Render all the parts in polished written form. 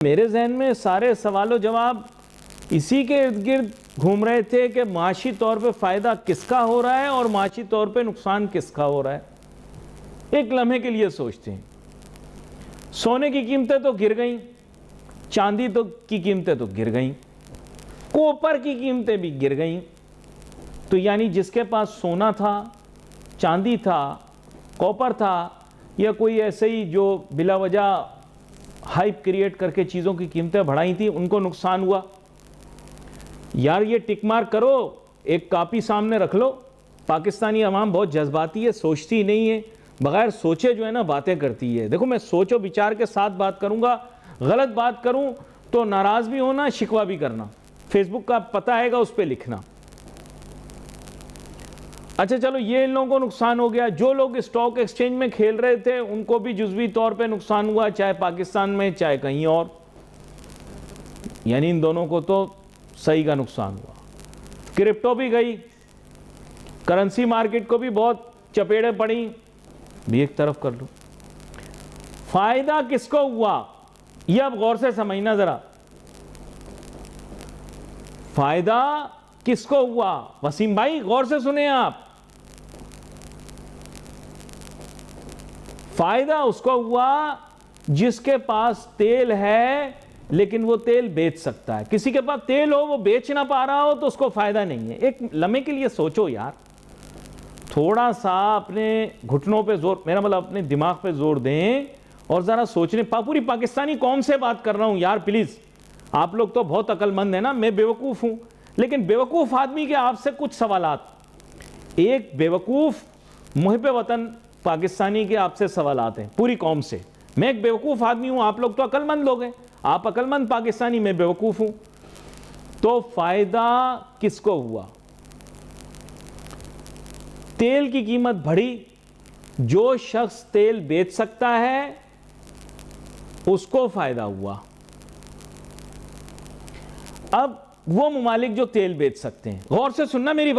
मेरे जहन में सारे सवालों जवाब इसी के इर्द गिर्द घूम रहे थे कि माशी तौर पे फ़ायदा किसका हो रहा है और माशी तौर पे नुकसान किसका हो रहा है। एक लम्हे के लिए सोचते हैं, सोने की कीमतें तो गिर गई, चांदी की कीमतें तो गिर गई, कॉपर की कीमतें भी गिर गई। तो यानी जिसके पास सोना था, चांदी था, कॉपर था, या कोई ऐसे ही जो बिला वजह हाइप क्रिएट करके चीज़ों की कीमतें बढ़ाई थी, उनको नुकसान हुआ। यार ये टिक मार्क करो, एक कॉपी सामने रख लो। पाकिस्तानी अवाम बहुत जज्बाती है, सोचती नहीं है, बगैर सोचे जो है ना बातें करती है। देखो मैं सोचो विचार के साथ बात करूंगा, गलत बात करूं तो नाराज भी होना, शिकवा भी करना। फेसबुक का पता आएगा, उस पर लिखना। अच्छा चलो, ये इन लोगों को नुकसान हो गया। जो लोग स्टॉक एक्सचेंज में खेल रहे थे उनको भी जुज़वी तौर पे नुकसान हुआ, चाहे पाकिस्तान में चाहे कहीं और। यानी इन दोनों को तो सही का नुकसान हुआ। क्रिप्टो भी गई, करेंसी मार्केट को भी बहुत चपेड़े पड़ी, भी एक तरफ कर लो। फायदा किसको हुआ यह अब गौर से समझना जरा। फायदा किसको हुआ? वसीम भाई गौर से सुने आप। फायदा उसको हुआ जिसके पास तेल है लेकिन वो तेल बेच सकता है। किसी के पास तेल हो, वो बेच ना पा रहा हो, तो उसको फायदा नहीं है। एक लम्हे के लिए सोचो यार, थोड़ा सा अपने घुटनों पे जोर, मेरा मतलब अपने दिमाग पे जोर दें और जरा सोचने। पूरी पाकिस्तानी कौम से बात कर रहा हूं यार, प्लीज। आप लोग तो बहुत अक्लमंद है ना, मैं बेवकूफ हूं, लेकिन बेवकूफ आदमी के आपसे कुछ सवालात। एक बेवकूफ मुहिब वतन पाकिस्तानी के आपसे सवालात हैं, पूरी कौम से। मैं एक बेवकूफ आदमी हूं, आप लोग तो अक्लमंद लोग हैं। आप अक्लमंद पाकिस्तानी, मैं बेवकूफ हूं। तो फायदा किसको हुआ? तेल की कीमत बढ़ी, जो शख्स तेल बेच सकता है उसको फायदा हुआ। अब वो ममालिक जो तेल बेच सकते हैं, गौर से सुनना मेरी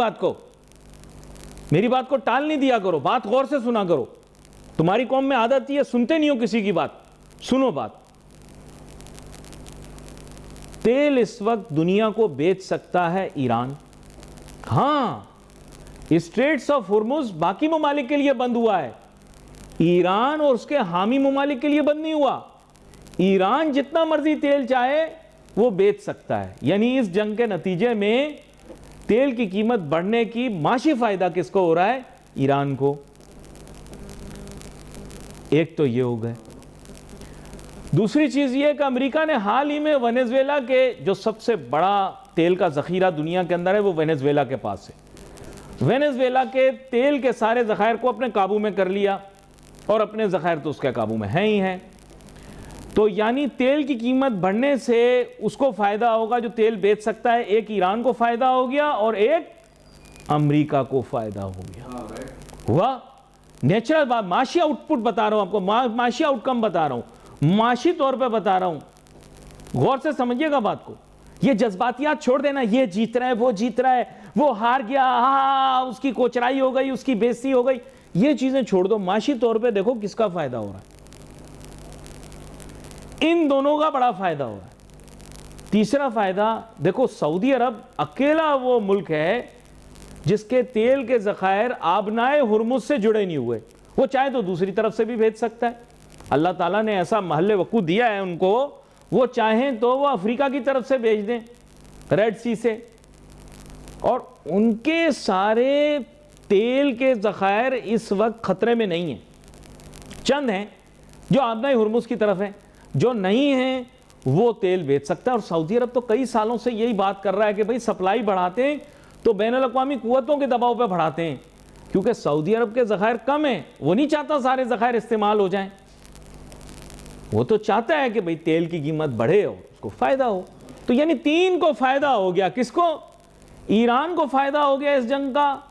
बात को टाल नहीं दिया करो, बात गौर से सुना करो। तुम्हारी कौम में आदत ही है, सुनते नहीं हो किसी की बात। सुनो बात। तेल इस वक्त दुनिया को बेच सकता है ईरान। हां, स्ट्रेट्स ऑफ हुर्मुज बाकी ममालिक के लिए बंद हुआ है, ईरान और उसके हामी ममालिक के लिए बंद नहीं हुआ। ईरान जितना मर्जी तेल चाहे वो बेच सकता है। यानी इस जंग के नतीजे में तेल की कीमत बढ़ने की माशी फायदा किसको हो रहा है? ईरान को। एक तो ये हो गए। दूसरी चीज ये कि अमेरिका ने हाल ही में वेनेजुएला के, जो सबसे बड़ा तेल का जखीरा दुनिया के अंदर है, वो वेनेजुएला के पास है। वेनेजुएला के तेल के सारे जखायर को अपने काबू में कर लिया, और अपने जखायर तो उसके काबू में है ही हैं। तो यानी तेल की कीमत बढ़ने से उसको फायदा होगा जो तेल बेच सकता है। एक ईरान को फायदा हो गया और एक अमेरिका को फायदा हो गया। हुआ नेचुरल बात, माशी आउटपुट बता रहा हूं आपको, माशी आउटकम बता रहा हूं, माशी तौर पे बता रहा हूं। गौर से समझिएगा बात को। ये जज्बातियात छोड़ देना, ये जीत रहा है, वो जीत रहा है, वो हार गया, हाँ उसकी कोचराई हो गई, उसकी बेइज्जती हो गई, ये चीजें छोड़ दो। माशी तौर पे देखो किसका फायदा हो रहा है। इन दोनों का बड़ा फायदा हो रहा है। तीसरा फायदा देखो, सऊदी अरब अकेला वो मुल्क है जिसके तेल के ज़खायर आबनाए हुर्मुज से जुड़े नहीं हुए। वो चाहे तो दूसरी तरफ से भी भेज सकता है। अल्लाह ताला ने ऐसा महल वकू दिया है उनको, वो चाहें तो वो अफ्रीका की तरफ से भेज दें, रेड सी से। और उनके सारे तेल के ज़खायर इस वक्त खतरे में नहीं हैं। चंद हैं जो आबनाए हुर्मुज की तरफ हैं, जो नहीं है वो तेल बेच सकता है। और सऊदी अरब तो कई सालों से यही बात कर रहा है कि भाई सप्लाई बढ़ाते हैं तो बैनुल अक़वामी कुव्वतों के दबाव पे बढ़ाते हैं, क्योंकि सऊदी अरब के ज़खायर कम हैं। वो नहीं चाहता सारे ज़खायर इस्तेमाल हो जाएं, वो तो चाहता है कि भाई तेल की कीमत बढ़े और उसको फायदा हो। तो यानी तीन को फायदा हो गया। किसको? ईरान को फायदा हो गया इस जंग का,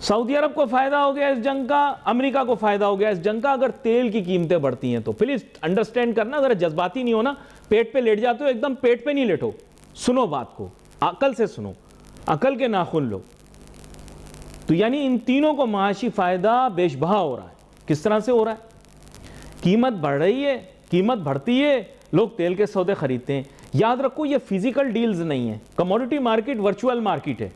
सऊदी अरब को फायदा हो गया इस जंग का, अमेरिका को फायदा हो गया इस जंग का। अगर तेल की कीमतें बढ़ती हैं तो प्लीज अंडरस्टैंड करना, जरा जज्बाती नहीं होना। पेट पे लेट जाते हो, एकदम पेट पे नहीं लेटो, सुनो बात को, अकल से सुनो, अकल के नाखून लो। तो यानी इन तीनों को माशी फायदा बेशबहा हो रहा है। किस तरह से हो रहा है? कीमत बढ़ रही है, कीमत बढ़ती है, लोग तेल के सौदे खरीदते हैं। याद रखो ये फिजिकल डील्स नहीं है, कमोडिटी मार्केट वर्चुअल मार्केट है।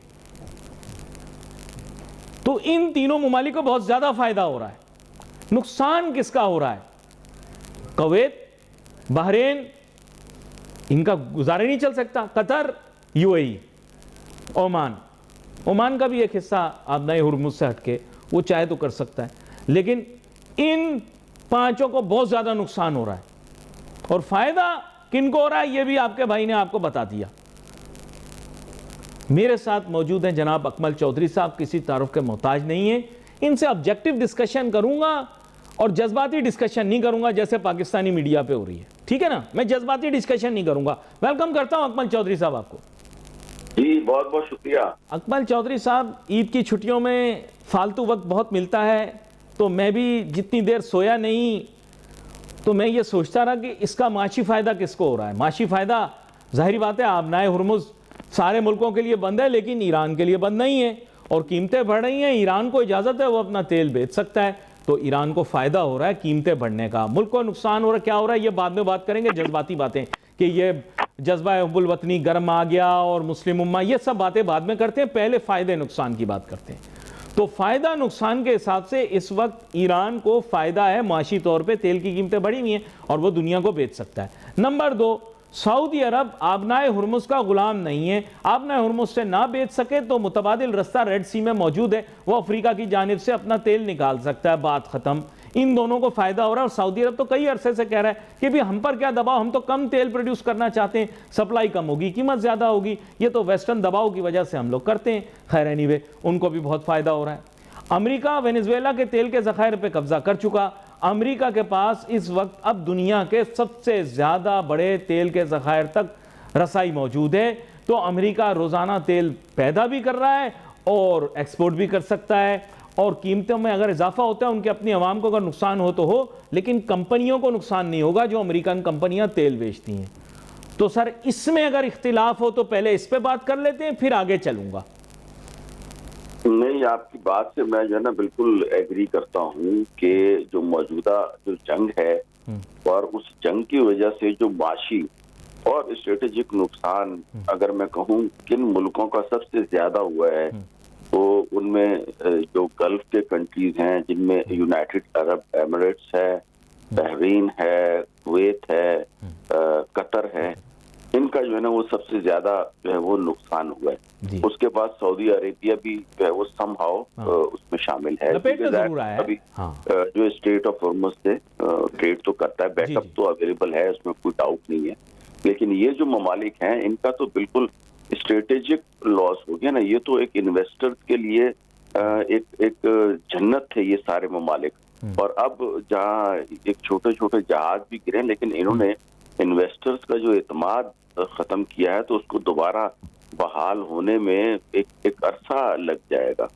तो इन तीनों ममालिक को बहुत ज्यादा फायदा हो रहा है। नुकसान किसका हो रहा है? कुवैत, बहरीन, इनका गुजारा नहीं चल सकता। कतर, यूएई, ओमान का भी एक हिस्सा आबनाए हुर्मुज से हटके वो चाहे तो कर सकता है, लेकिन इन पांचों को बहुत ज्यादा नुकसान हो रहा है। और फायदा किनको हो रहा है ये भी आपके भाई ने आपको बता दिया। मेरे साथ मौजूद हैं जनाब अकमल चौधरी साहब, किसी तारुफ के मोहताज नहीं है। इनसे ऑब्जेक्टिव डिस्कशन करूंगा और जज्बाती डिस्कशन नहीं करूंगा जैसे पाकिस्तानी मीडिया पे हो रही है, ठीक है ना। मैं जज्बाती डिस्कशन नहीं करूंगा। वेलकम करता हूं अकमल चौधरी साहब आपको। जी बहुत बहुत शुक्रिया। अकमल चौधरी साहब, ईद की छुट्टियों में फालतू वक्त बहुत मिलता है, तो मैं भी जितनी देर सोया नहीं तो मैं ये सोचता रहा कि इसका माशी फ़ायदा किसको हो रहा है। माशी फ़ायदा ज़ाहिर बात है आबनाए हुर्मुज़ सारे मुल्कों के लिए बंद है, लेकिन ईरान के लिए बंद नहीं है और कीमतें बढ़ रही हैं। ईरान को इजाज़त है वो अपना तेल बेच सकता है, तो ईरान को फ़ायदा हो रहा है कीमतें बढ़ने का। मुल्क को नुकसान हो रहा है, क्या हो रहा है ये बाद में बात करेंगे। जज्बाती बातें कि ये जज्बा हुब्बुल वतनी गर्म आ गया और मुस्लिम उम्मा, ये सब बातें बाद में करते हैं, पहले फ़ायदे नुकसान की बात करते हैं। तो फ़ायदा नुकसान के हिसाब से इस वक्त ईरान को फ़ायदा है, माशी तौर पे तेल की कीमतें बढ़ी हुई हैं और वो दुनिया को बेच सकता है। नंबर 2, सऊदी अरब आबनाए हुर्मुज़ का गुलाम नहीं है। आबनाए हुर्मुज़ से ना बेच सके तो मुतबादिल रास्ता रेड सी में मौजूद है, वो अफ्रीका की जानिब से अपना तेल निकाल सकता है, बात ख़त्म। इन दोनों को फ़ायदा हो रहा है और सऊदी अरब तो कई अरसे से कह रहा है कि भी हम पर क्या दबाव, हम तो कम तेल प्रोड्यूस करना चाहते हैं, सप्लाई कम होगी, कीमत ज़्यादा होगी, ये तो वेस्टर्न दबाव की वजह से हम लोग करते हैं। खैर एनीवे, उनको भी बहुत फ़ायदा हो रहा है। अमेरिका वेनेजुएला के तेल के ज़खायर पे कब्जा कर चुका। अमेरिका के पास इस वक्त अब दुनिया के सबसे ज़्यादा बड़े तेल के ज़खायर तक रसाई मौजूद है। तो अमेरिका रोज़ाना तेल पैदा भी कर रहा है और एक्सपोर्ट भी कर सकता है, और कीमतों में अगर इजाफा होता है, उनके अपनी आवाम को अगर नुकसान हो तो हो, लेकिन कंपनियों को नुकसान नहीं होगा जो अमेरिकन कंपनियां तेल बेचती हैं। तो सर इसमें अगर इख्तिलाफ हो तो पहले इस पे बात कर लेते हैं, फिर आगे चलूंगा। नहीं, आपकी बात से मैं जो है ना बिल्कुल एग्री करता हूँ कि जो मौजूदा जो जंग है और उस जंग की वजह से जो माशी और स्ट्रेटेजिक नुकसान अगर मैं कहूँ किन मुल्कों का सबसे ज्यादा हुआ है, तो उनमें जो गल्फ के कंट्रीज हैं जिनमें यूनाइटेड अरब एमिरेट्स है, बहरीन है, कुवैत है, कतर है, इनका जो है ना वो सबसे ज्यादा जो है वो नुकसान हुआ है। उसके बाद सऊदी अरेबिया भी जो है वो समहाउ उसमें शामिल है। अभी जो स्टेट ऑफ हॉर्मुज़ से ट्रेड तो करता है, बैकअप तो अवेलेबल है, उसमें कोई डाउट नहीं है। लेकिन ये जो ममालिक हैं इनका तो बिल्कुल स्ट्रेटेजिक लॉस हो गया ना। ये तो एक इन्वेस्टर के लिए एक जन्नत थे ये सारे ममालिक, और अब जहाँ एक छोटे छोटे जहाज भी गिरे, लेकिन इन्होंने इन्वेस्टर्स का जो एतमाद खत्म किया है, तो उसको दोबारा बहाल होने में एक अरसा लग जाएगा।